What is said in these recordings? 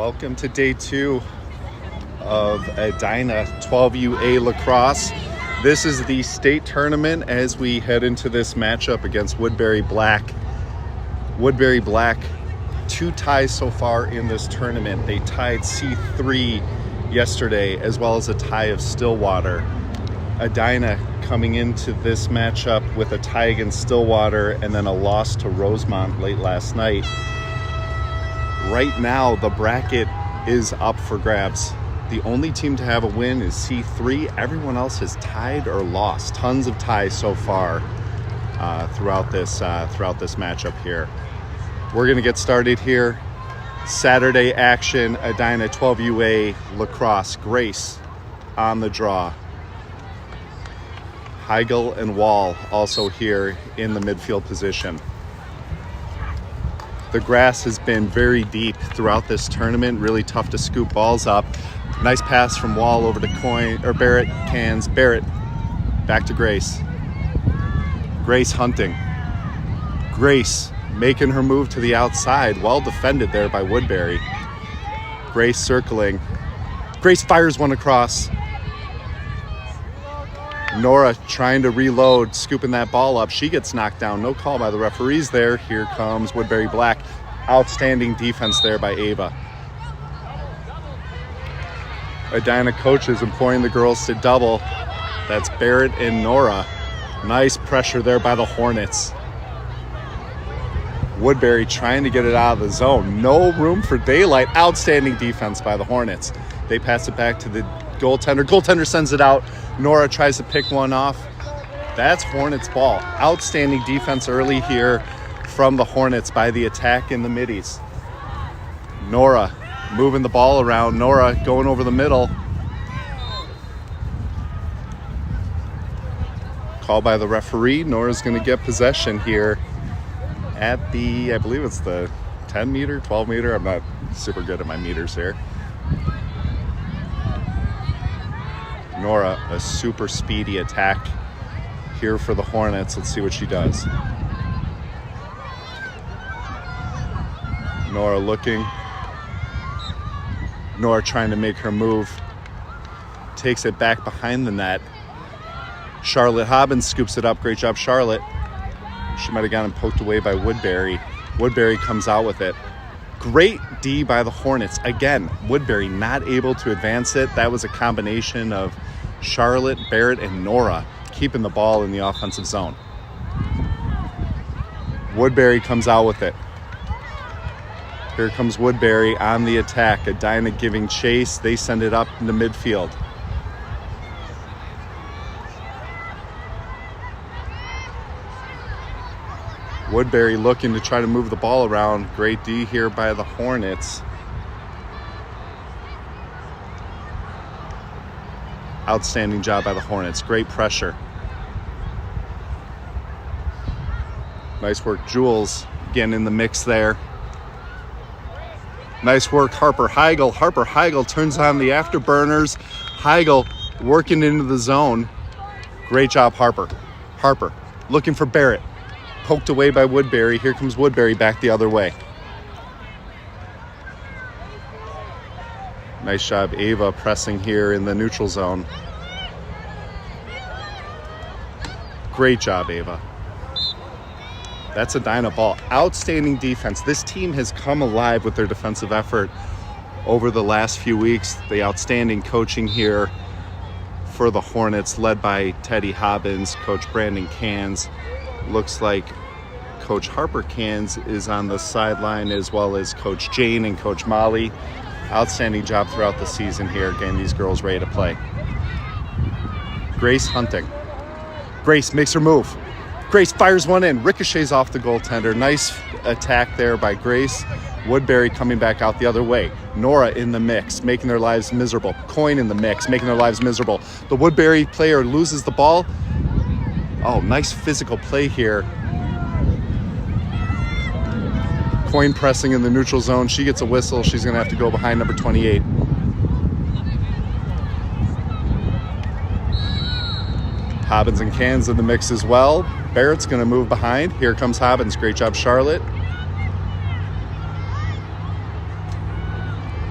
Welcome to day 2 of Edina 12UA lacrosse. This is the state tournament as we head into this matchup against Woodbury Black. Woodbury Black, 2 ties so far in this tournament. They tied C3 yesterday as well as a tie of Stillwater. Edina coming into this matchup with a tie against Stillwater and then a loss to Rosemont late last night. Right now, the bracket is up for grabs. The only team to have a win is C3. Everyone else has tied or lost. Tons of ties so far throughout this matchup here. We're going to get started here. Saturday action, Edina 12UA lacrosse. Grace on the draw. Heigl and Wall also here in the midfield position. The grass has been very deep throughout this tournament. Really tough to scoop balls up. Nice pass from Wall over to Barrett. Barrett back to Grace. Grace hunting. Grace making her move to the outside. Well defended there by Woodbury. Grace circling. Grace fires one across. Nora trying to reload, scooping that ball up. She gets knocked down. No call by the referees there. Here comes Woodbury Black. Outstanding defense there by Ava. Edina coaches employing the girls to double. That's Barrett and Nora. Nice pressure there by the Hornets. Woodbury trying to get it out of the zone. No room for daylight. Outstanding defense by the Hornets. They pass it back to the goaltender. Goaltender sends it out. Nora tries to pick one off. That's Hornets ball. Outstanding defense early here from the Hornets by the attack in the middies. Nora moving the ball around. Nora going over the middle. Call by the referee. Nora's going to get possession here at the, I believe it's the 10 meter, 12 meter. I'm not super good at my meters here. Nora, a super speedy attack here for the Hornets. Let's see what she does. Nora looking. Nora trying to make her move. Takes it back behind the net. Charlotte Hobbins scoops it up. Great job, Charlotte. She might have gotten poked away by Woodbury. Woodbury comes out with it. Great D by the Hornets. Again, Woodbury not able to advance it. That was a combination of Charlotte, Barrett, and Nora keeping the ball in the offensive zone. Woodbury comes out with it. Here comes Woodbury on the attack. Edina giving chase. They send it up into midfield. Woodbury looking to try to move the ball around. Great D here by the Hornets. Outstanding job by the Hornets. Great pressure. Nice work, Jules, again in the mix there. Nice work, Harper Heigl. Harper Heigl turns on the afterburners. Heigl working into the zone. Great job, Harper. Harper looking for Barrett. Poked away by Woodbury. Here comes Woodbury back the other way. Nice job, Ava, pressing here in the neutral zone. Great job, Ava. That's Edina ball. Outstanding defense. This team has come alive with their defensive effort over the last few weeks. The outstanding coaching here for the Hornets, led by Teddy Hobbins, Coach Brandon Cans. Looks like Coach Harper Cans is on the sideline, as well as Coach Jane and Coach Molly. Outstanding job throughout the season here, getting these girls ready to play. Grace hunting. Grace makes her move. Grace fires one in, ricochets off the goaltender. Nice attack there by Grace. Woodbury coming back out the other way. Nora in the mix, making their lives miserable. Coyne in the mix, making their lives miserable. The Woodbury player loses the ball. Oh, nice physical play here. Coyne pressing in the neutral zone. She gets a whistle. She's going to have to go behind number 28. Hobbins and Cans in the mix as well. Barrett's going to move behind. Here comes Hobbins. Great job, Charlotte.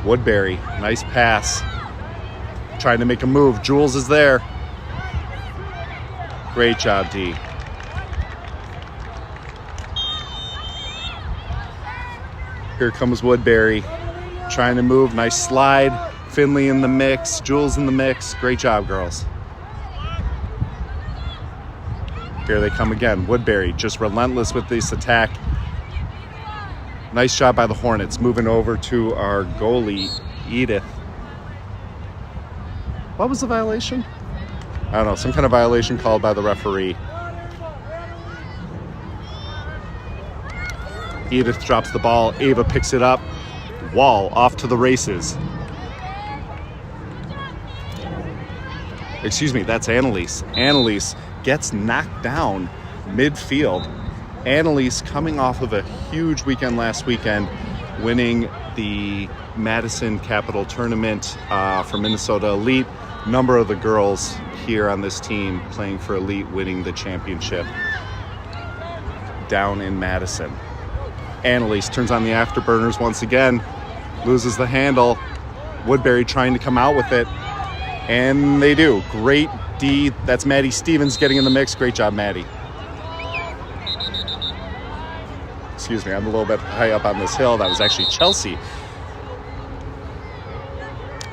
Woodbury, nice pass. Trying to make a move. Jules is there. Great job, D. Here comes Woodbury. Trying to move. Nice slide. Finley in the mix. Jules in the mix. Great job, girls. Here they come again. Woodbury just relentless with this attack. Nice job by the Hornets. Moving over to our goalie, Edith. What was the violation? I don't know. Some kind of violation called by the referee. Edith drops the ball. Ava picks it up. Wall off to the races. Excuse me, that's Annalise. Annalise gets knocked down midfield. Annalise coming off of a huge weekend last weekend, winning the Madison Capital Tournament for Minnesota Elite. Number of the girls here on this team playing for Elite, winning the championship down in Madison. Annalise turns on the afterburners once again, loses the handle. Woodbury trying to come out with it, and they do. Great D. That's Maddie Stevens getting in the mix. Great job, Maddie. Excuse me, I'm a little bit high up on this hill. That was actually Chelsea.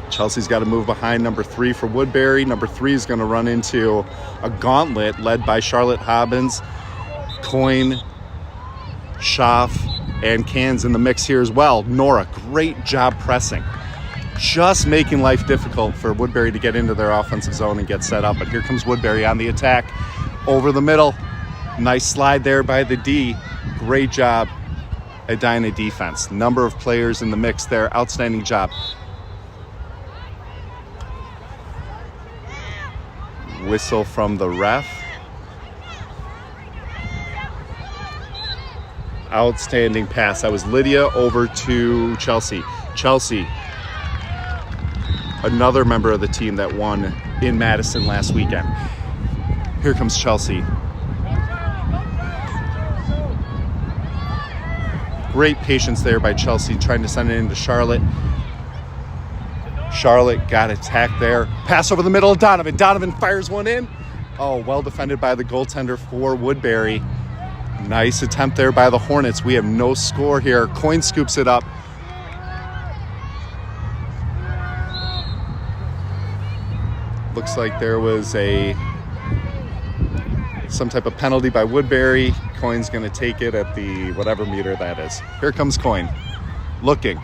Chelsea's got to move behind number 3 for Woodbury. Number 3 is going to run into a gauntlet led by Charlotte Hobbins, Coyne, Schaff, and Cans in the mix here as well. Nora, great job pressing. Just making life difficult for Woodbury to get into their offensive zone and get set up. But here comes Woodbury on the attack. Over the middle. Nice slide there by the D. Great job, Edina defense. Number of players in the mix there. Outstanding job. Whistle from the ref. Outstanding pass. That was Lydia over to Chelsea. Chelsea, another member of the team that won in Madison last weekend. Here comes Chelsea. Great patience there by Chelsea, trying to send it into Charlotte. Charlotte got attacked there. Pass over the middle of Donovan. Donovan fires one in. Oh, well defended by the goaltender for Woodbury. Nice attempt there by the Hornets. We have no score here. Coyne scoops it up. Looks like there was some type of penalty by Woodbury. Coyne's going to take it at the whatever meter that is. Here comes Coyne. Looking.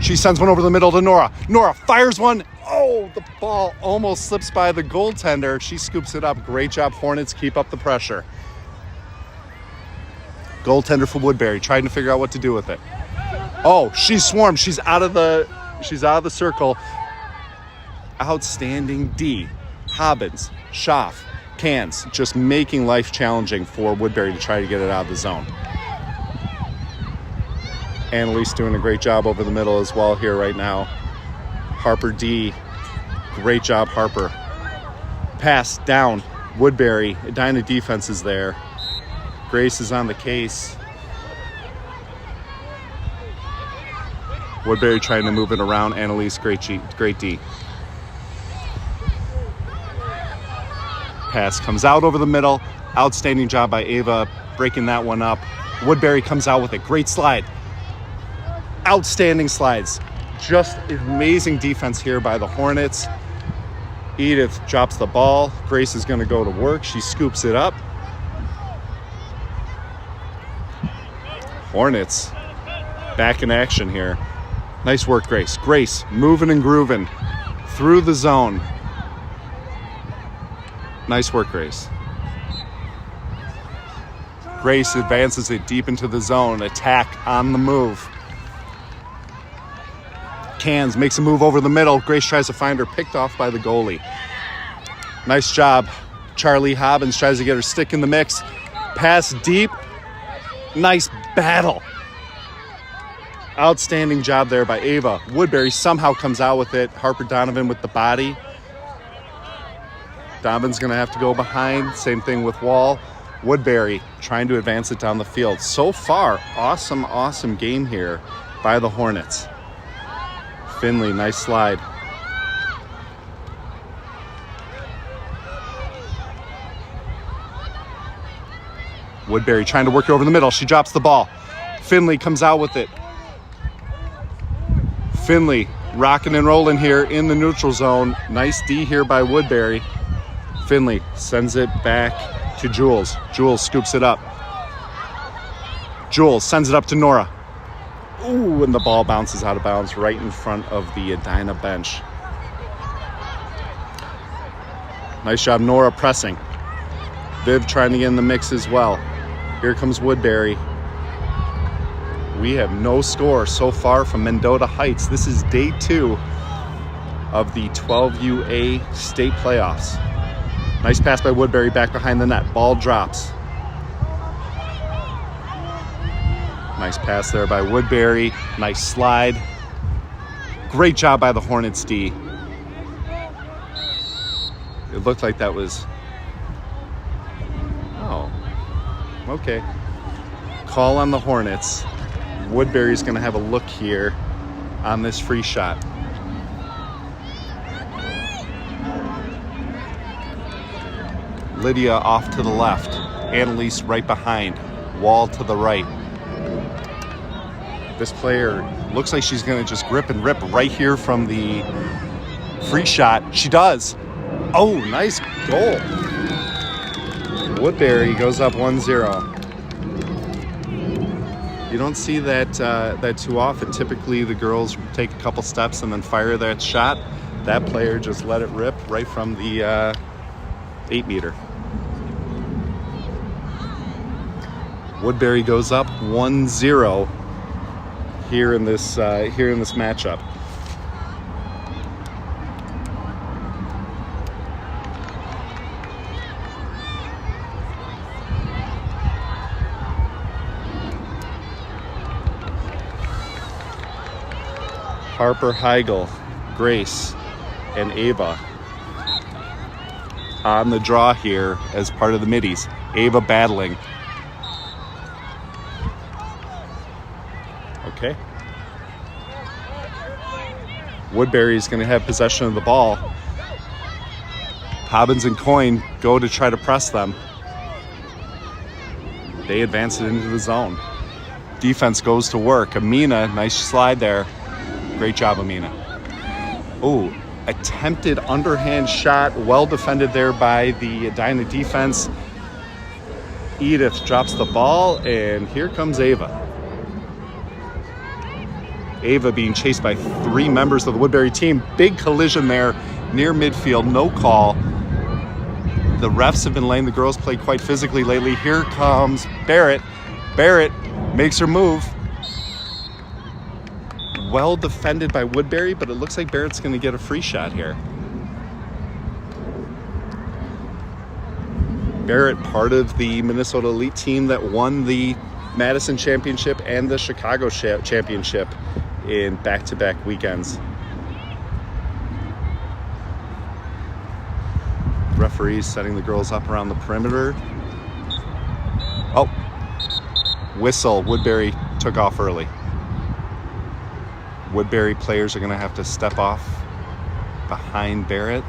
She sends one over the middle to Nora. Nora fires one. Oh, the ball almost slips by the goaltender. She scoops it up. Great job, Hornets. Keep up the pressure. Goaltender for Woodbury trying to figure out what to do with it. Oh, she's swarmed. She's out of the circle. Outstanding D. Hobbins, Schaff, Cans, just making life challenging for Woodbury to try to get it out of the zone. Annalise doing a great job over the middle as well here right now. Harper D. Great job, Harper. Pass down. Woodbury. Edina defense is there. Grace is on the case. Woodbury trying to move it around. Annalise, great D. Pass comes out over the middle. Outstanding job by Ava breaking that one up. Woodbury comes out with it. Great slide. Outstanding slides. Just amazing defense here by the Hornets. Edith drops the ball. Grace is going to go to work. She scoops it up. Hornets back in action here. Nice work, Grace. Grace moving and grooving through the zone. Nice work, Grace. Grace advances it deep into the zone. Attack on the move. Cans makes a move over the middle. Grace tries to find her, picked off by the goalie. Nice job. Charlie Hobbins tries to get her stick in the mix. Pass deep. Nice battle. Outstanding job there by Ava. Woodbury somehow comes out with it. Harper Donovan with the body. Donovan's going to have to go behind. Same thing with Wall. Woodbury trying to advance it down the field. So far, awesome game here by the Hornets. Finley, nice slide. Woodbury trying to work it over the middle. She drops the ball. Finley comes out with it. Finley rocking and rolling here in the neutral zone. Nice D here by Woodbury. Finley sends it back to Jules. Jules scoops it up. Jules sends it up to Nora. Ooh, and the ball bounces out of bounds right in front of the Edina bench. Nice job, Nora pressing. Viv trying to get in the mix as well. Here comes Woodbury. We have no score so far from Mendota Heights. This is day 2 of the 12UA state playoffs. Nice pass by Woodbury back behind the net. Ball drops. Nice pass there by Woodbury. Nice slide. Great job by the Hornets D. It looked like that was... Oh. Okay. Call on the Hornets. Woodbury's going to have a look here on this free shot. Lydia off to the left. Annalise right behind. Wall to the right. This player looks like she's going to just grip and rip right here from the free shot. She does. Oh, nice goal. Woodbury goes up 1-0. You don't see that too often. Typically, the girls take a couple steps and then fire that shot. That player just let it rip right from the 8-meter. Woodbury goes up 1-0 here in this matchup. Harper Heigl, Grace, and Ava on the draw here as part of the middies. Ava battling. Okay. Woodbury's going to have possession of the ball. Hobbins and Coyne go to try to press them. They advance it into the zone. Defense goes to work. Amina, nice slide there. Great job, Amina. Oh, attempted underhand shot. Well defended there by the Edina defense. Edith drops the ball, and here comes Ava. Ava being chased by 3 members of the Woodbury team. Big collision there near midfield. No call. The refs have been letting the girls play quite physically lately. Here comes Barrett. Barrett makes her move. Well defended by Woodbury, but it looks like Barrett's going to get a free shot here. Barrett, part of the Minnesota Elite team that won the Madison Championship and the Chicago Championship in back-to-back weekends. Referees setting the girls up around the perimeter. Oh, whistle. Woodbury took off early. Woodbury players are going to have to step off behind Barrett.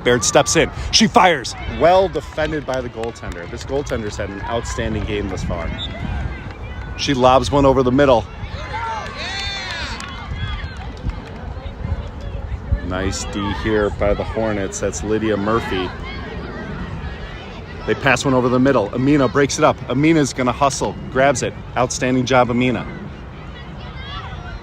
Barrett steps in. She fires. Well defended by the goaltender. This goaltender's had an outstanding game thus far. She lobs one over the middle. Nice D here by the Hornets. That's Lydia Murphy. They pass one over the middle. Amina breaks it up. Amina's going to hustle. Grabs it. Outstanding job, Amina.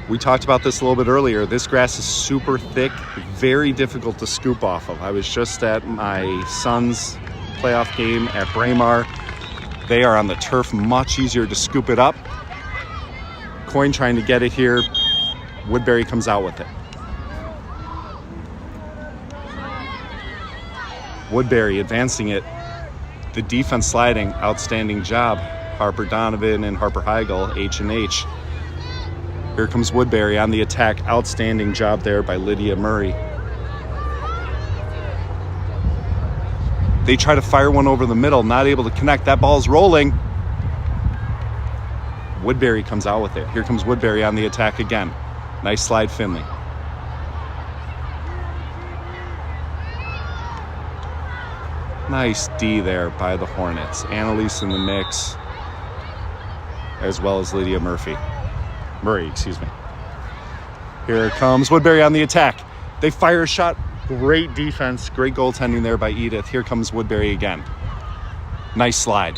We talked about this a little bit earlier. This grass is super thick, very difficult to scoop off of. I was just at my son's playoff game at Braemar. They are on the turf, much easier to scoop it up. Coyne trying to get it here. Woodbury comes out with it. Woodbury advancing it. The defense sliding, outstanding job. Harper Donovan and Harper Heigl, H&H. Here comes Woodbury on the attack. Outstanding job there by Lydia Murray. They try to fire one over the middle, not able to connect. That ball's rolling. Woodbury comes out with it. Here comes Woodbury on the attack again. Nice slide, Finley. Nice D there by the Hornets. Annalise in the mix, as well as Lydia Murray, excuse me. Here comes Woodbury on the attack. They fire a shot. Great defense. Great goaltending there by Edith. Here comes Woodbury again. Nice slide.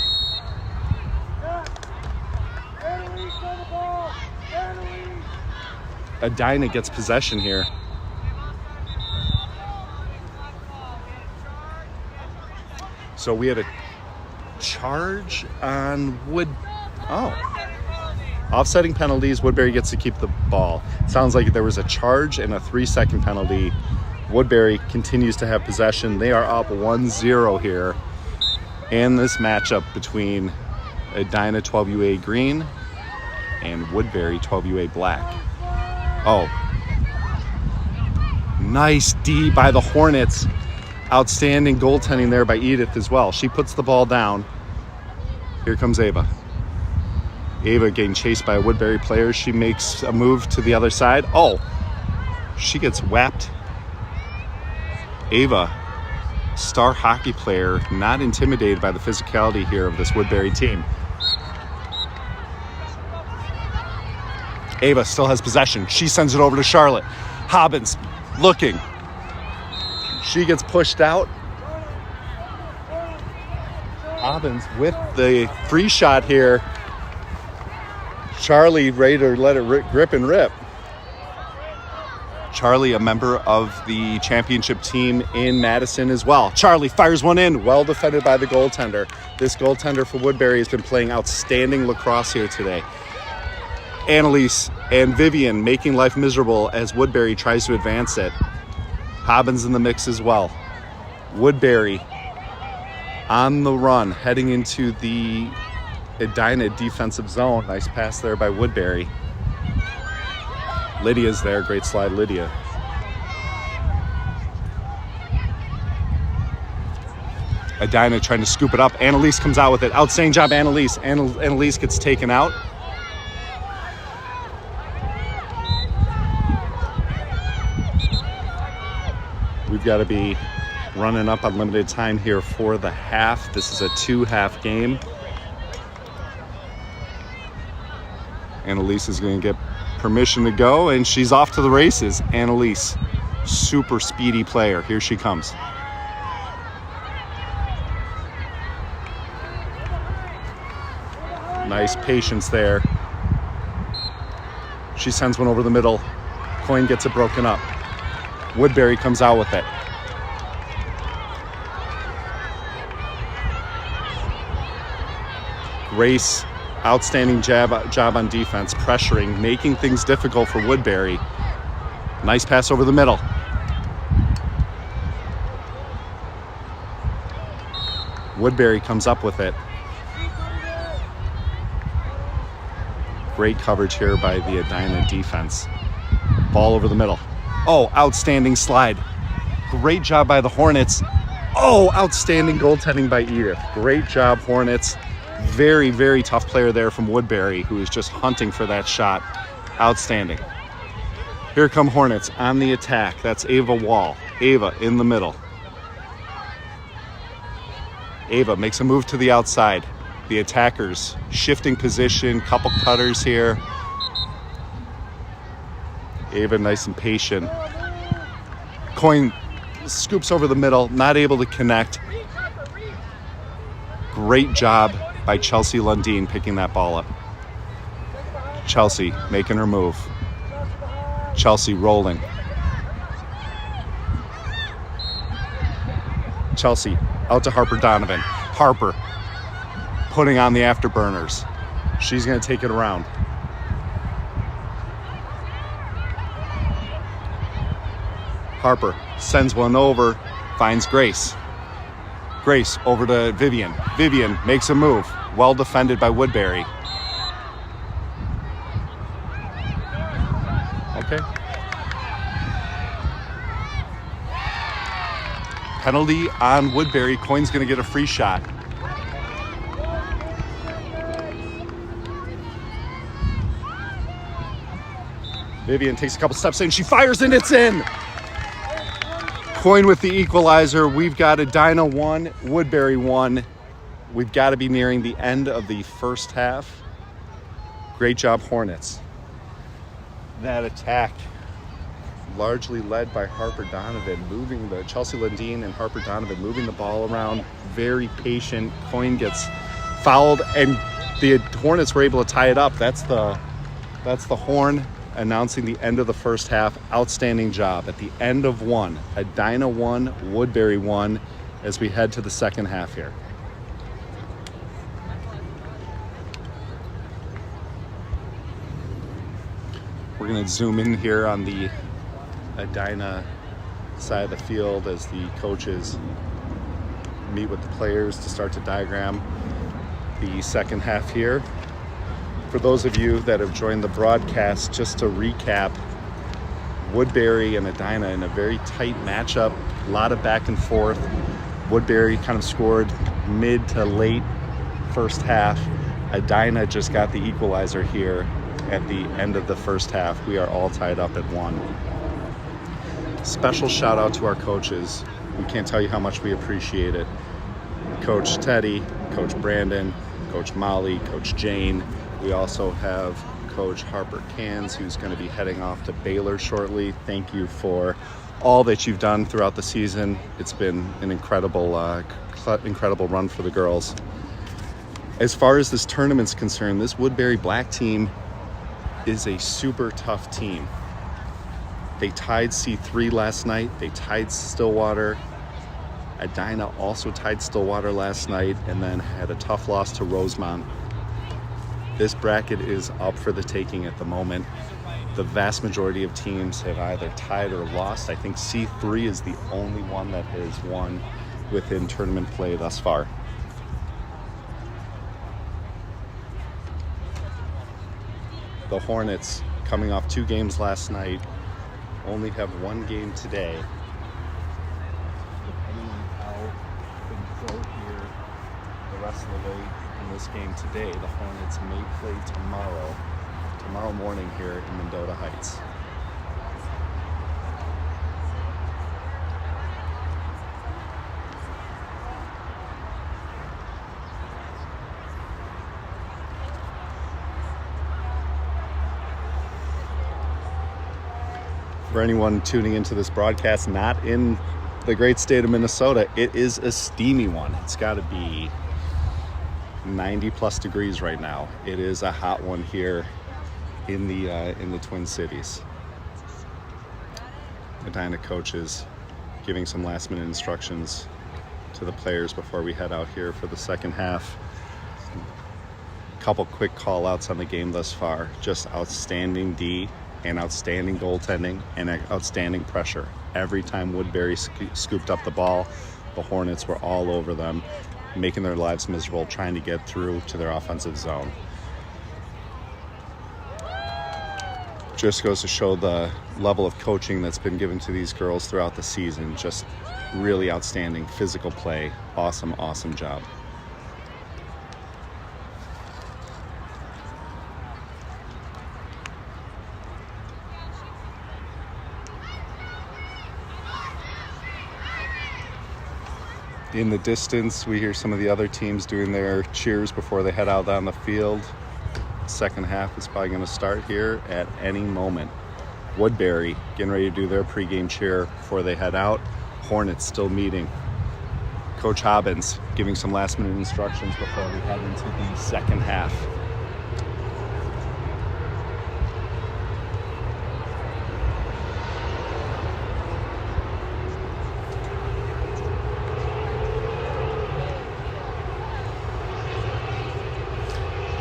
Edina gets possession here. So we had a charge on offsetting penalties. Woodbury gets to keep the ball. Sounds like there was a charge and a 3-second penalty. Woodbury continues to have possession. They are up 1-0 here. And this matchup between Edina 12UA green and Woodbury 12UA black. Oh, nice D by the Hornets. Outstanding goaltending there by Edith as well. She puts the ball down. Here comes Ava. Ava getting chased by a Woodbury player. She makes a move to the other side. Oh, she gets whapped. Ava, star hockey player, not intimidated by the physicality here of this Woodbury team. Ava still has possession. She sends it over to Charlotte. Hobbins looking. She gets pushed out. Hobbins with the free shot here. Charlie ready to let it rip and rip. Charlie, a member of the championship team in Madison as well. Charlie fires one in, well defended by the goaltender. This goaltender for Woodbury has been playing outstanding lacrosse here today. Annalise and Vivian making life miserable as Woodbury tries to advance it. Hobbins in the mix as well. Woodbury on the run, heading into the Edina defensive zone. Nice pass there by Woodbury. Lydia's there. Great slide, Lydia. Edina trying to scoop it up. Annalise comes out with it. Outstanding job, Annalise. Annalise gets taken out. We've got to be running up on limited time here for the half. This is a 2-half game. Annalise is going to get permission to go, and she's off to the races. Annalise, super speedy player. Here she comes. Nice patience there. She sends one over the middle. Coyne gets it broken up. Woodbury comes out with it. Grace, outstanding job on defense, pressuring, making things difficult for Woodbury. Nice pass over the middle. Woodbury comes up with it. Great coverage here by the Edina defense. Ball over the middle. Oh, outstanding slide. Great job by the Hornets. Oh, outstanding goaltending by Edith. Great job, Hornets. Very, very tough player there from Woodbury who is just hunting for that shot. Outstanding. Here come Hornets on the attack. That's Ava Wall. Ava in the middle. Ava makes a move to the outside. The attackers shifting position, couple cutters here. Ava nice and patient. Coyne scoops over the middle, not able to connect. Great job by Chelsea Lundeen picking that ball up. Chelsea making her move. Chelsea rolling. Chelsea out to Harper Donovan. Harper putting on the afterburners. She's going to take it around. Harper sends one over, finds Grace. Grace over to Vivian. Vivian makes a move. Well defended by Woodbury. Okay. Penalty on Woodbury. Coyne's going to get a free shot. Vivian takes a couple steps in. She fires and it's in. Coin with the equalizer. We've got Edina 1, Woodbury 1. We've got to be nearing the end of the first half. Great job, Hornets. That attack largely led by Harper Donovan, moving the Chelsea Lundeen and Harper Donovan moving the ball around. Very patient. Coin gets fouled and the Hornets were able to tie it up. That's the horn announcing the end of the first half. Outstanding job at the end of one. Edina 1, Woodbury 1 as we head to the second half here. We're going to zoom in here on the Edina side of the field as the coaches meet with the players to start to diagram the second half here. For those of you that have joined the broadcast, just to recap, Woodbury and Edina in a very tight matchup, a lot of back and forth. Woodbury kind of scored mid to late first half. Edina just got the equalizer here at the end of the first half. We are all tied up at 1. Special shout out to our coaches. We can't tell you how much we appreciate it. Coach Teddy, Coach Brandon, Coach Molly, Coach Jane. We also have Coach Harper Cans, who's going to be heading off to Baylor shortly. Thank you for all that you've done throughout the season. It's been an incredible run for the girls. As far as this tournament's concerned, this Woodbury Black team is a super tough team. They tied C3 last night. They tied Stillwater. Edina also tied Stillwater last night and then had a tough loss to Rosemont. This bracket is up for the taking at the moment. The vast majority of teams have either tied or lost. I think C3 is the only one that has won within tournament play thus far. The Hornets, coming off 2 games last night, only have 1 game today. Depending on how things go here the rest of the way in this game today, the Hornets may play tomorrow morning here in Mendota Heights. For anyone tuning into this broadcast not in the great state of Minnesota, it is a steamy one. It's got to be 90 plus degrees right now. It is a hot one here in the Twin Cities. Edina coaches giving some last minute instructions to the players before we head out here for the second half. A couple quick call outs on the game thus far. Just outstanding D and outstanding goaltending and outstanding pressure. Every time Woodbury scooped up the ball, the Hornets were all over them, making their lives miserable, trying to get through to their offensive zone. Just goes to show the level of coaching that's been given to these girls throughout the season. Just really outstanding physical play. Awesome job. In the distance, we hear some of the other teams doing their cheers before they head out on the field. Second half is probably going to start here at any moment. Woodbury getting ready to do their pregame cheer before they head out. Hornets still meeting. Coach Hobbins giving some last minute instructions before we head into the second half.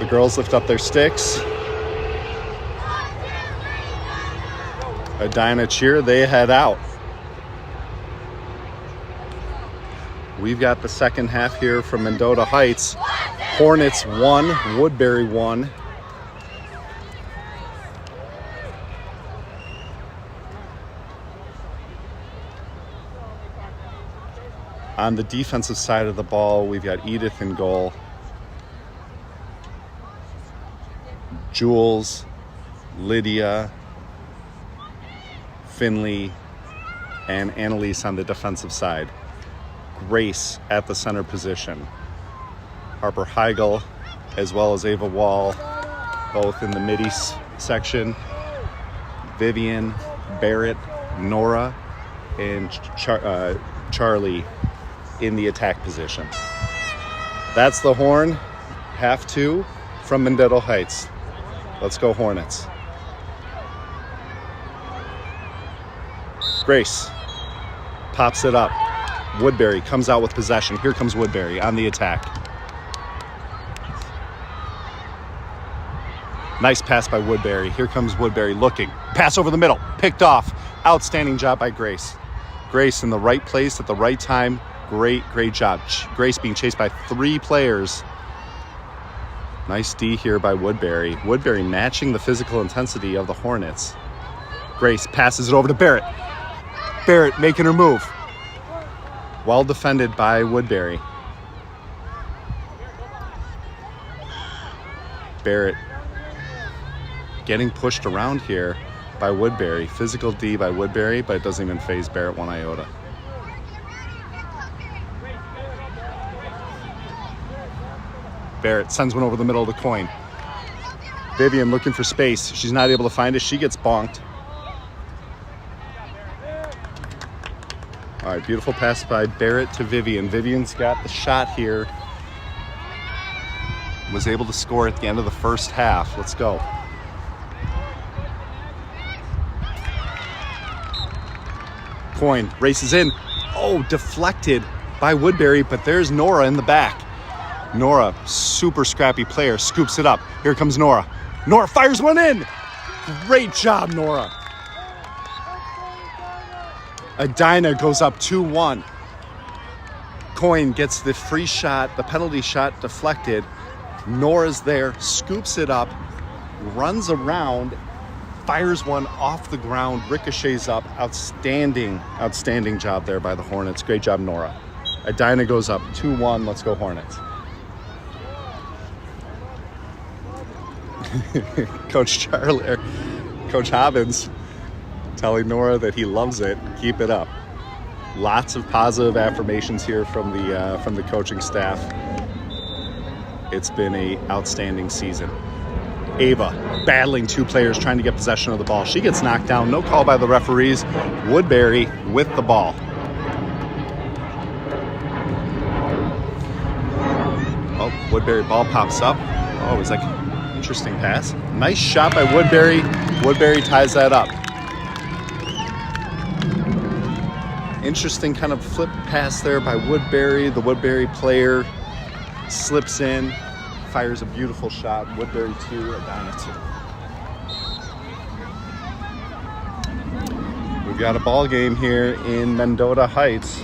The girls lift up their sticks. Edina cheer, they head out. We've got the second half here from Mendota Heights. Hornets 1, Woodbury 1. On the defensive side of the ball, we've got Edith in goal. Jules, Lydia, Finley, and Annalise on the defensive side. Grace at the center position. Harper Heigl, as well as Ava Wall, both in the midi section. Vivian, Barrett, Nora, and Charlie in the attack position. That's the horn, half two from Mendito Heights. Let's go Hornets. Grace pops it up. Woodbury comes out with possession. Here comes Woodbury on the attack. Nice pass by Woodbury. Here comes Woodbury looking. Pass over the middle. Picked off. Outstanding job by Grace. Grace in the right place at the right time. Great job. Grace being chased by 3 players. Nice D here by Woodbury. Woodbury matching the physical intensity of the Hornets. Grace passes it over to Barrett. Barrett making her move. Well defended by Woodbury. Barrett getting pushed around here by Woodbury. Physical D by Woodbury, but it doesn't even faze Barrett one iota. Barrett sends one over the middle of the coin. Vivian looking for space. She's not able to find it. She gets bonked. All right, beautiful pass by Barrett to Vivian. Vivian's got the shot here. Was able to score at the end of the first half. Let's go. Coin races in. Oh, deflected by Woodbury, but there's Nora in the back. Nora, super scrappy player, scoops it up. Here comes Nora. Nora fires one in. Great job, Nora. Edina goes up 2-1. Coin gets the free shot, the penalty shot deflected. Nora's there, scoops it up, runs around, fires one off the ground, ricochets up. Outstanding job there by the Hornets. Great job, Nora. Edina goes up 2-1. Let's go Hornets. Coach Hobbins telling Nora that he loves it. Keep it up. Lots of positive affirmations here from the coaching staff. It's been an outstanding season. Ava battling 2 players trying to get possession of the ball. She gets knocked down. No call by the referees. Woodbury with the ball. Oh, Woodbury ball pops up. Oh, it's like an interesting pass. Nice shot by Woodbury. Woodbury ties that up. Interesting kind of flip pass there by Woodbury. The Woodbury player slips in, fires a beautiful shot. Woodbury 2, Edina 2. We've got a ball game here in Mendito Heights.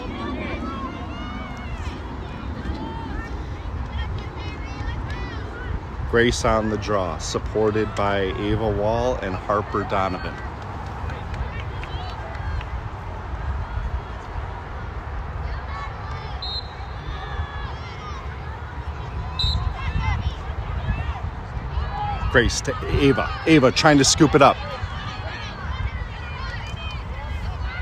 Grace on the draw, supported by Ava Wall and Harper Donovan. Grace to Ava. Ava trying to scoop it up.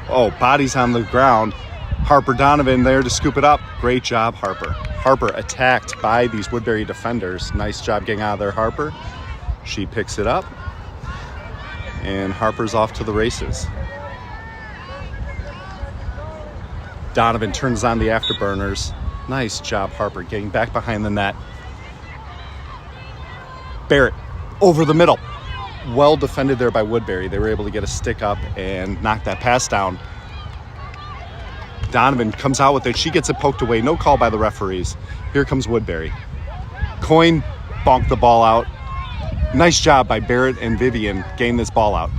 Oh, bodies on the ground. Harper Donovan there to scoop it up. Great job, Harper. Harper attacked by these Woodbury defenders. Nice job getting out of there, Harper. She picks it up. And Harper's off to the races. Donovan turns on the afterburners. Nice job, Harper, getting back behind the net. Barrett over the middle. Well defended there by Woodbury. They were able to get a stick up and knock that pass down. Donovan comes out with it. She gets it poked away. No call by the referees. Here comes Woodbury. Coin bonked the ball out. Nice job by Barrett and Vivian getting this ball out.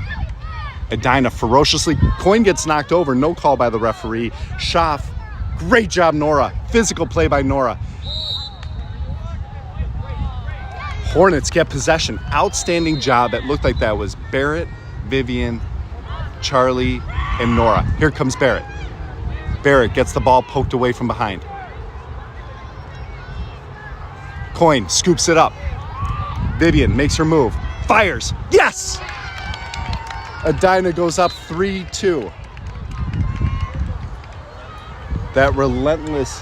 Edina ferociously. Coin gets knocked over. No call by the referee. Schaff. Great job, Nora. Physical play by Nora. Hornets get possession. Outstanding job. It looked like that was Barrett, Vivian, Charlie, and Nora. Here comes Barrett. Barrett gets the ball poked away from behind. Coin scoops it up. Vivian makes her move. Fires. Yes! Edina goes up 3-2. That relentless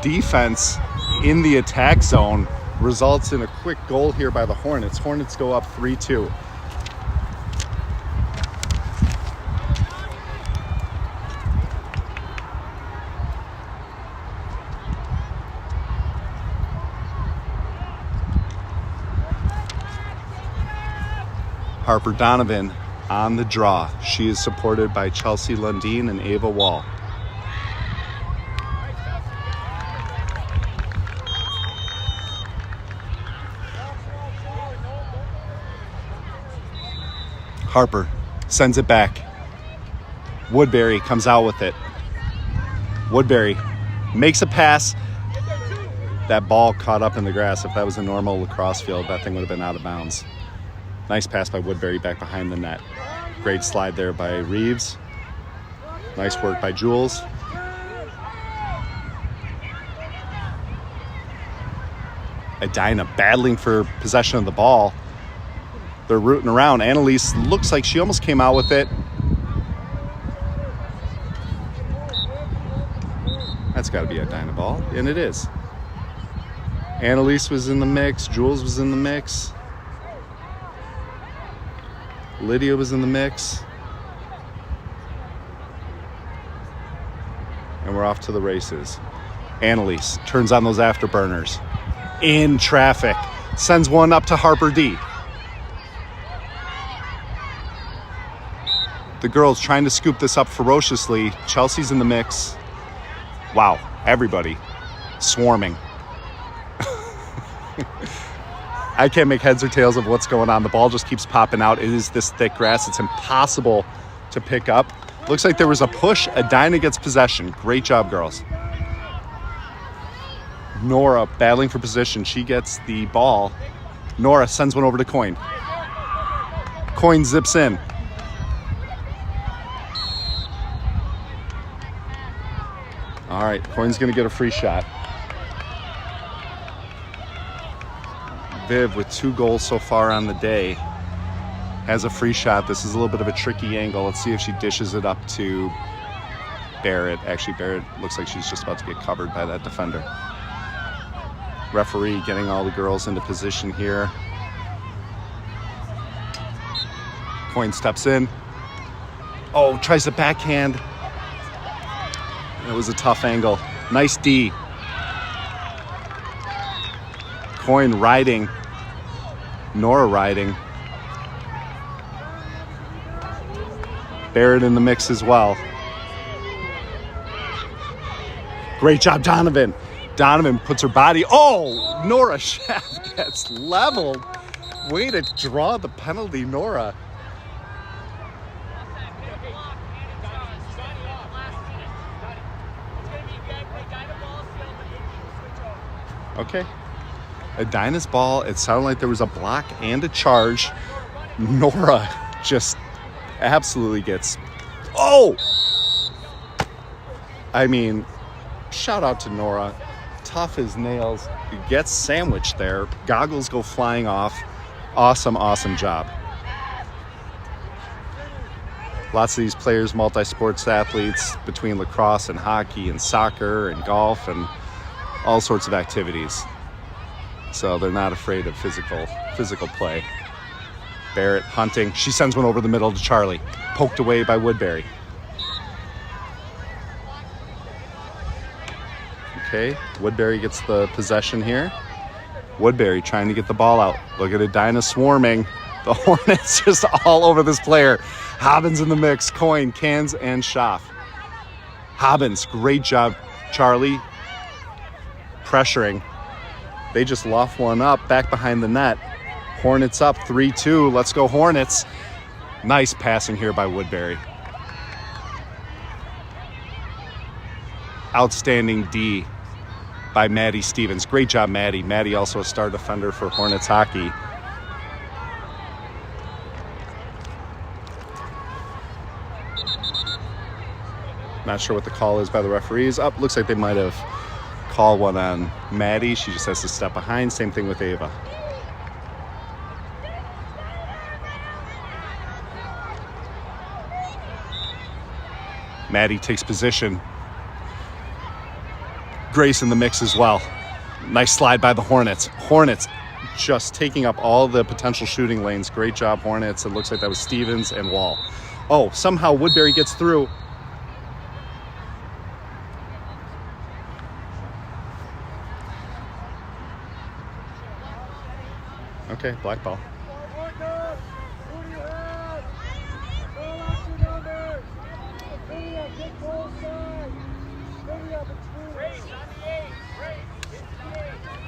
defense in the attack zone results in a quick goal here by the Hornets. Hornets go up 3-2. Harper Donovan on the draw. She is supported by Chelsea Lundeen and Ava Wall. Harper sends it back. Woodbury comes out with it. Woodbury makes a pass. That ball caught up in the grass. If that was a normal lacrosse field, that thing would have been out of bounds. Nice pass by Woodbury back behind the net. Great slide there by Reeves. Nice work by Jules. Edina battling for possession of the ball. They're rooting around. Annalise looks like she almost came out with it. That's got to be a Edina ball, and it is. Annalise was in the mix. Jules was in the mix. Lydia was in the mix. And we're off to the races. Annalise turns on those afterburners. In traffic. Sends one up to Harper D. The girls trying to scoop this up ferociously. Chelsea's in the mix. Wow, everybody swarming. I can't make heads or tails of what's going on. The ball just keeps popping out. It is this thick grass. It's impossible to pick up. Looks like there was a push. Edina gets possession. Great job, girls. Nora battling for position. She gets the ball. Nora sends one over to Coyne. Coyne zips in. All right, Coyne's going to get a free shot. Viv, with 2 goals so far on the day, has a free shot. This is a little bit of a tricky angle. Let's see if she dishes it up to Barrett. Actually, Barrett looks like she's just about to get covered by that defender. Referee getting all the girls into position here. Coyne steps in. Oh, tries to backhand. It was a tough angle. Nice D. Coyne riding. Nora riding. Barrett in the mix as well. Great job, Donovan. Donovan puts her body. Oh, Nora Schaff gets leveled. Way to draw the penalty, Nora. Okay. Edina's ball, it sounded like there was a block and a charge. Nora just absolutely gets... Oh! I mean, shout out to Nora. Tough as nails. Gets sandwiched there. Goggles go flying off. Awesome, awesome job. Lots of these players, multi-sports athletes, between lacrosse and hockey and soccer and golf and all sorts of activities. So they're not afraid of physical play. Barrett hunting. She sends one over the middle to Charlie. Poked away by Woodbury. Okay, Woodbury gets the possession here. Woodbury trying to get the ball out. Look at Edina swarming. The Hornets just all over this player. Hobbins in the mix. Coyne, Cans, and Schaff. Hobbins, great job, Charlie. Pressuring. They just loft one up back behind the net. Hornets up 3-2. Let's go Hornets. Nice passing here by Woodbury. Outstanding D by Maddie Stevens. Great job, Maddie. Maddie also a star defender for Hornets hockey. Not sure what the call is by the referees. Up, looks like they might have called one on Maddie. She just has to step behind. Same thing with Ava. Maddie takes position. Grace in the mix as well. Nice slide by the Hornets. Hornets just taking up all the potential shooting lanes. Great job, Hornets. It looks like that was Stevens and Wall. Oh, somehow Woodbury gets through. Okay, black ball.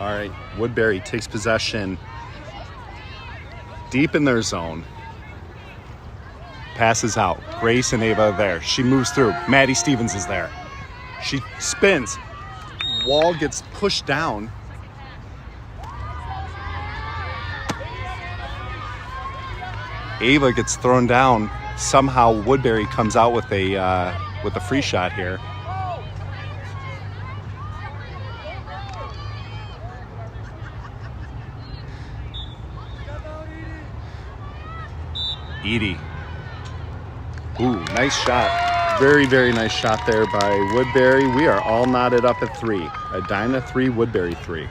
All right, Woodbury takes possession deep in their zone. Passes out. Grace and Ava are there. She moves through. Maddie Stevens is there. She spins. Wall gets pushed down. Ava gets thrown down. Somehow Woodbury comes out with a free shot here. Edie. Ooh, nice shot. Very, very nice shot there by Woodbury. We are all knotted up at 3. Edina 3, Woodbury 3.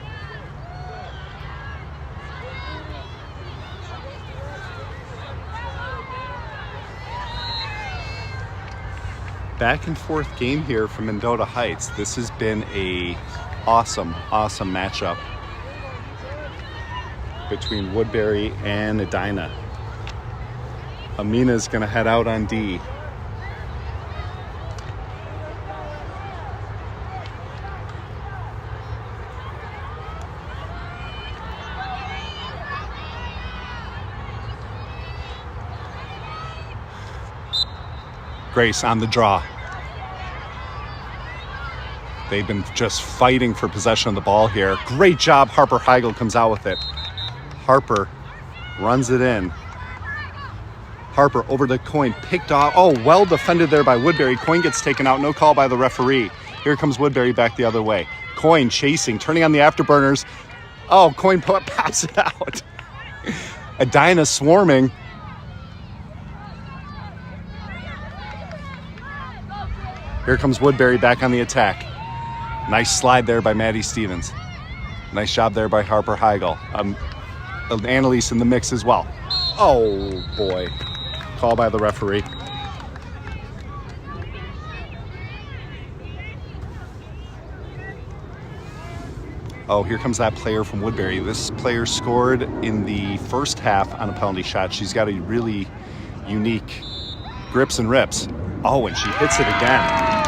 Back and forth game here from Mendota Heights. This has been a awesome matchup between Woodbury and Edina. Amina's gonna head out on D. Grace on the draw. They've been just fighting for possession of the ball here. Great job. Harper Heigl comes out with it. Harper runs it in. Harper over the Coin, picked off. Oh, well defended there by Woodbury. Coin gets taken out. No call by the referee. Here comes Woodbury back the other way. Coin chasing, turning on the afterburners. Oh, Coin pops it out. Edina swarming. Here comes Woodbury back on the attack. Nice slide there by Maddie Stevens. Nice job there by Harper Heigl. Annalise in the mix as well. Oh, boy. Call by the referee. Oh, here comes that player from Woodbury. This player scored in the first half on a penalty shot. She's got a really unique grips and rips. Oh, and she hits it again.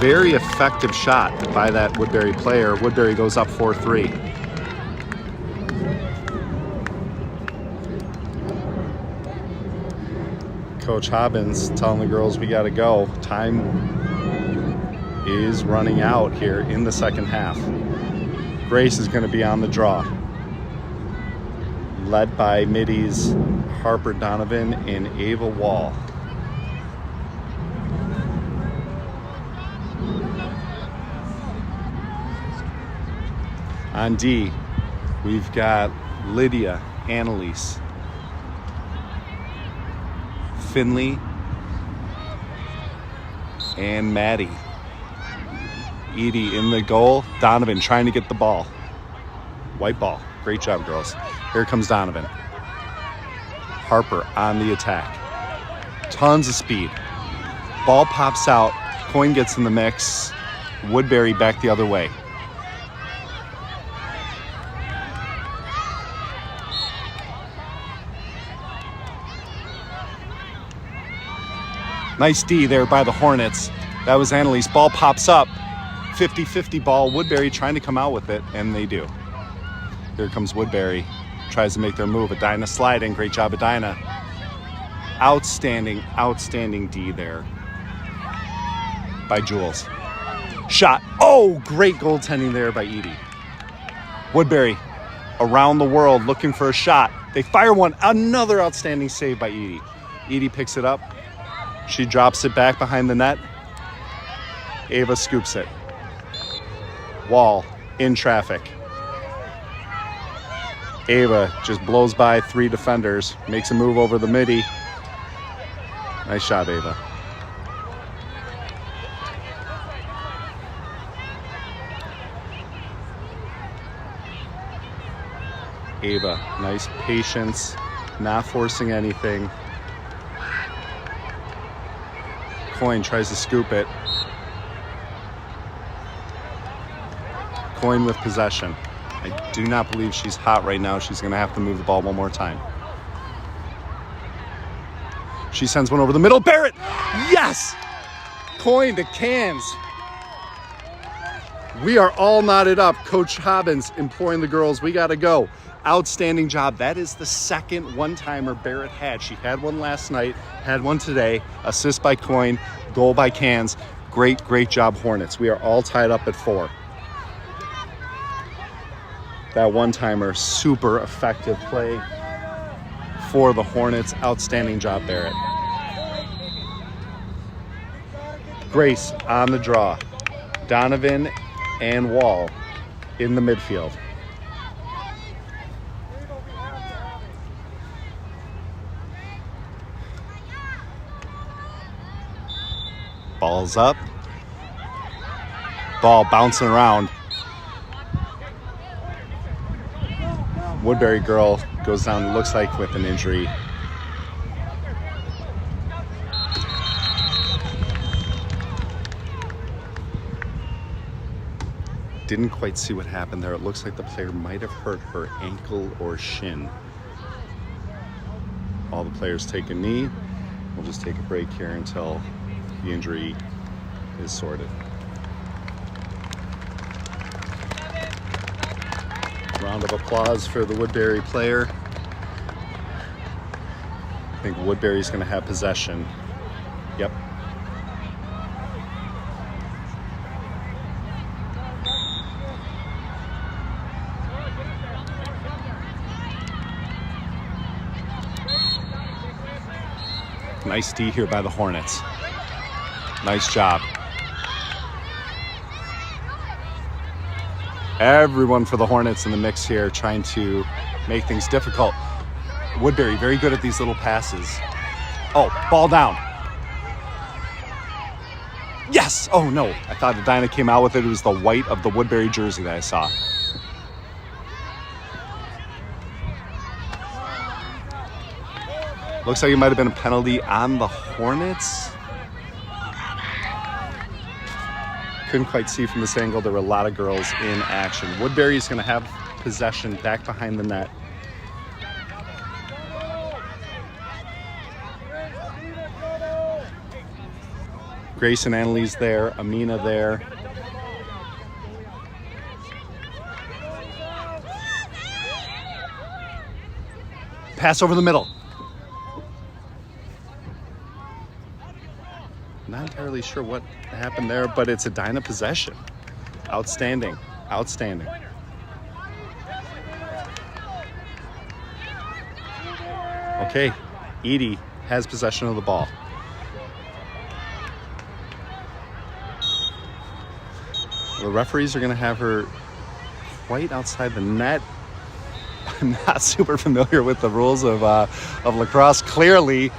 Very effective shot by that Woodbury player. Woodbury goes up 4-3. Coach Hobbins telling the girls we got to go. Time is running out here in the second half. Grace is going to be on the draw. Led by middies Harper Donovan and Ava Wall. On D, we've got Lydia, Annalise, Finley, and Maddie. Edie in the goal. Donovan trying to get the ball. White ball. Great job, girls. Here comes Donovan. Harper on the attack. Tons of speed. Ball pops out. Coin gets in the mix. Woodbury back the other way. Nice D there by the Hornets. That was Annalise. Ball pops up. 50-50 ball. Woodbury trying to come out with it, and they do. Here comes Woodbury. Tries to make their move. Edina sliding. Great job, Edina. Outstanding D there by Jules. Shot. Oh, great goaltending there by Edie. Woodbury around the world looking for a shot. They fire one. Another outstanding save by Edie. Edie picks it up. She drops it back behind the net. Ava scoops it. Wall in traffic. Ava just blows by 3 defenders, makes a move over the midi. Nice shot, Ava. Ava, nice patience, not forcing anything. Coin tries to scoop it. Coin with possession. I do not believe she's hot right now. She's going to have to move the ball one more time. She sends one over the middle. Barrett! Yes! Coin to cans. We are all knotted up. Coach Hobbins imploring the girls, we got to go. Outstanding job. That is the second one-timer Barrett had. She had one last night, had one today. Assist by Coin, goal by Cans. Great, great job, Hornets. We are all tied up at 4. That one-timer, super effective play for the Hornets. Outstanding job, Barrett. Grace on the draw. Donovan and Wall in the midfield. Ball's up. Ball bouncing around. Woodbury girl goes down, looks like with an injury. Didn't quite see what happened there. It looks like the player might have hurt her ankle or shin. All the players take a knee. We'll just take a break here until the injury is sorted. Round of applause for the Woodbury player. I think Woodbury's going to have possession. Yep. Nice D here by the Hornets. Nice job. Everyone for the Hornets in the mix here, trying to make things difficult. Woodbury, very good at these little passes. Oh, ball down. Yes! Oh, no. I thought Edina came out with it. It was the white of the Woodbury jersey that I saw. Looks like it might have been a penalty on the Hornets. Couldn't quite see from this angle. There were a lot of girls in action. Woodbury's going to have possession back behind the net. Grace and Annalise there. Amina there. Pass over the middle. Not entirely sure what happened there, but it's Edina possession. Outstanding. Outstanding. Okay, Edie has possession of the ball. The referees are going to have her quite outside the net. I'm not super familiar with the rules of lacrosse. Clearly,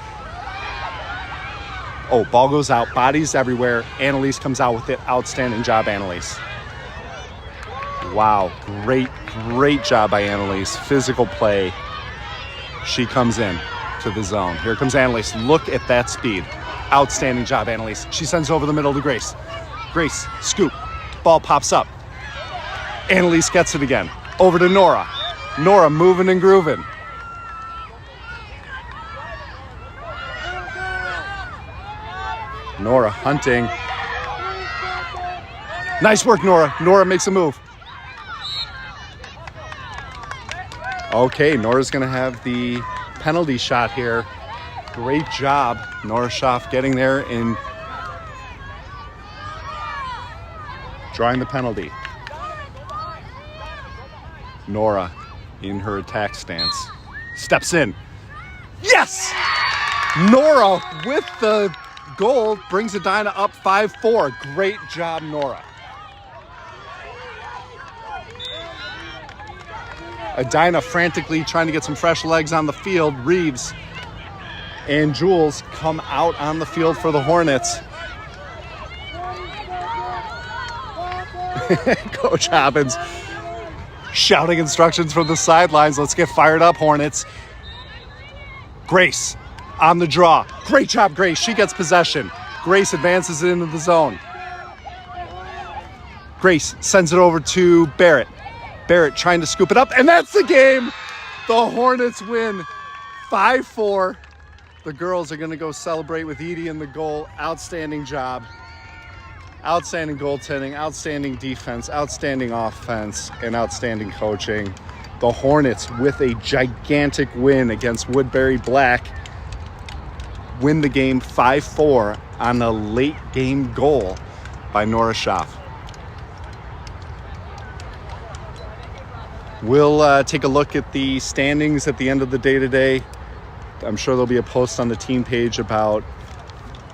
oh, ball goes out, bodies everywhere. Annalise comes out with it. Outstanding job, Annalise. Wow, great job by Annalise. Physical play. She comes in to the zone. Here comes Annalise. Look at that speed. Outstanding job, Annalise. She sends over the middle to Grace. Grace, scoop. Ball pops up. Annalise gets it again. Over to Nora. Nora moving and grooving. Nora hunting. Nice work, Nora. Nora makes a move. Okay, Nora's going to have the penalty shot here. Great job, Nora Schaff, getting there and drawing the penalty. Nora in her attack stance. Steps in. Yes! Nora with the goal brings Edina up 5-4. Great job, Nora. Edina frantically trying to get some fresh legs on the field. Reeves and Jules come out on the field for the Hornets. Coach Hobbins shouting instructions from the sidelines. Let's get fired up, Hornets. Grace on the draw. Great job, Grace. She gets possession. Grace advances it into the zone. Grace sends it over to Barrett. Barrett trying to scoop it up, and that's the game. The Hornets win 5-4. The girls are going to go celebrate with Edie in the goal. Outstanding job. Outstanding goaltending, outstanding defense, outstanding offense, and outstanding coaching. The Hornets, with a gigantic win against Woodbury Black, win the game 5-4 on a late game goal by Nora Schaff. We'll take a look at the standings at the end of the day today. I'm sure there'll be a post on the team page about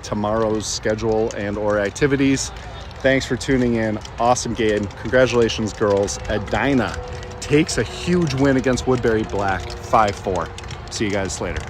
tomorrow's schedule and or activities. Thanks for tuning in. Awesome game. Congratulations, girls. Edina takes a huge win against Woodbury Black, 5-4. See you guys later.